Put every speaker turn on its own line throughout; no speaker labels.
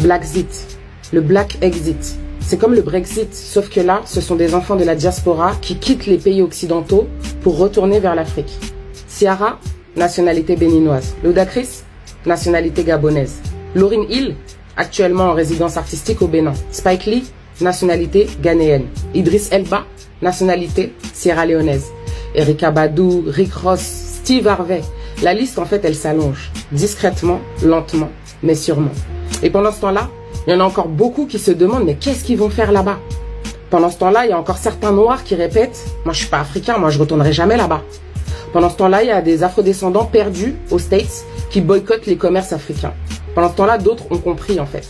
Blackzit, le Black Exit. C'est comme le Brexit, sauf que là, ce sont des enfants de la diaspora qui quittent les pays occidentaux pour retourner vers l'Afrique. Ciara, nationalité béninoise. Ludacris, nationalité gabonaise. Lauryn Hill, actuellement en résidence artistique au Bénin. Spike Lee, nationalité ghanéenne. Idriss Elba, nationalité sierra-léonaise. Erykah Badu, Rick Ross, Steve Harvey. La liste, en fait, elle s'allonge. Discrètement, lentement, mais sûrement. Et pendant ce temps-là, il y en a encore beaucoup qui se demandent, mais qu'est-ce qu'ils vont faire là-bas? Pendant ce temps-là, il y a encore certains noirs qui répètent, moi je suis pas africain, moi je retournerai jamais là-bas. Pendant ce temps-là, il y a des afrodescendants perdus aux States qui boycottent les commerces africains. Pendant ce temps-là, d'autres ont compris en fait.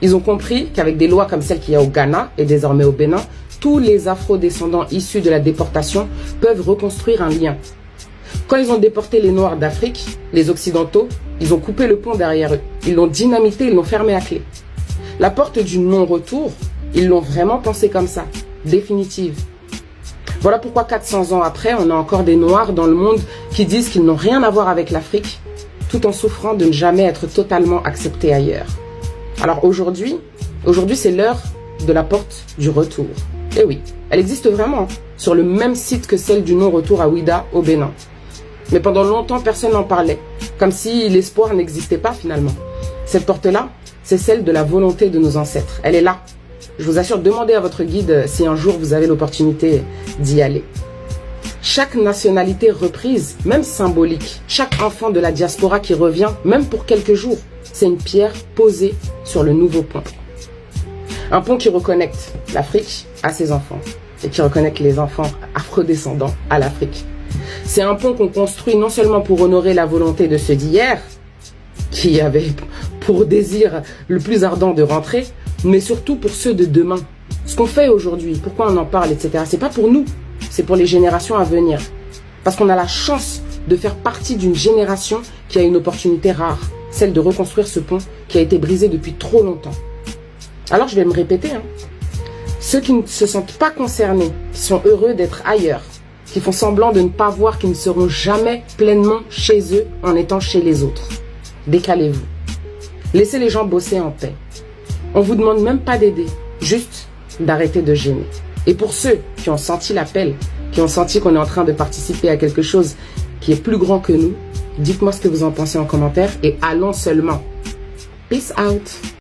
Ils ont compris qu'avec des lois comme celles qu'il y a au Ghana et désormais au Bénin, tous les afrodescendants issus de la déportation peuvent reconstruire un lien. Quand ils ont déporté les Noirs d'Afrique, les Occidentaux, ils ont coupé le pont derrière eux. Ils l'ont dynamité, ils l'ont fermé à clé. La porte du non-retour, ils l'ont vraiment pensé comme ça, définitive. Voilà pourquoi 400 ans après, on a encore des Noirs dans le monde qui disent qu'ils n'ont rien à voir avec l'Afrique, tout en souffrant de ne jamais être totalement acceptés ailleurs. Alors aujourd'hui c'est l'heure de la porte du retour. Et oui, elle existe vraiment, sur le même site que celle du non-retour à Ouidah, au Bénin. Mais pendant longtemps, personne n'en parlait, comme si l'espoir n'existait pas finalement. Cette porte-là, c'est celle de la volonté de nos ancêtres. Elle est là. Je vous assure, demandez à votre guide si un jour vous avez l'opportunité d'y aller. Chaque nationalité reprise, même symbolique, chaque enfant de la diaspora qui revient, même pour quelques jours, c'est une pierre posée sur le nouveau pont. Un pont qui reconnecte l'Afrique à ses enfants et qui reconnecte les enfants afrodescendants à l'Afrique. C'est un pont qu'on construit non seulement pour honorer la volonté de ceux d'hier, qui avaient pour désir le plus ardent de rentrer, mais surtout pour ceux de demain. Ce qu'on fait aujourd'hui, pourquoi on en parle, etc. C'est pas pour nous, c'est pour les générations à venir. Parce qu'on a la chance de faire partie d'une génération qui a une opportunité rare, celle de reconstruire ce pont qui a été brisé depuis trop longtemps. Alors je vais me répéter, ceux qui ne se sentent pas concernés, qui sont heureux d'être ailleurs, qui font semblant de ne pas voir qu'ils ne seront jamais pleinement chez eux en étant chez les autres. Décalez-vous. Laissez les gens bosser en paix. On vous demande même pas d'aider, juste d'arrêter de gêner. Et pour ceux qui ont senti l'appel, qui ont senti qu'on est en train de participer à quelque chose qui est plus grand que nous, dites-moi ce que vous en pensez en commentaire et allons seulement. Peace out.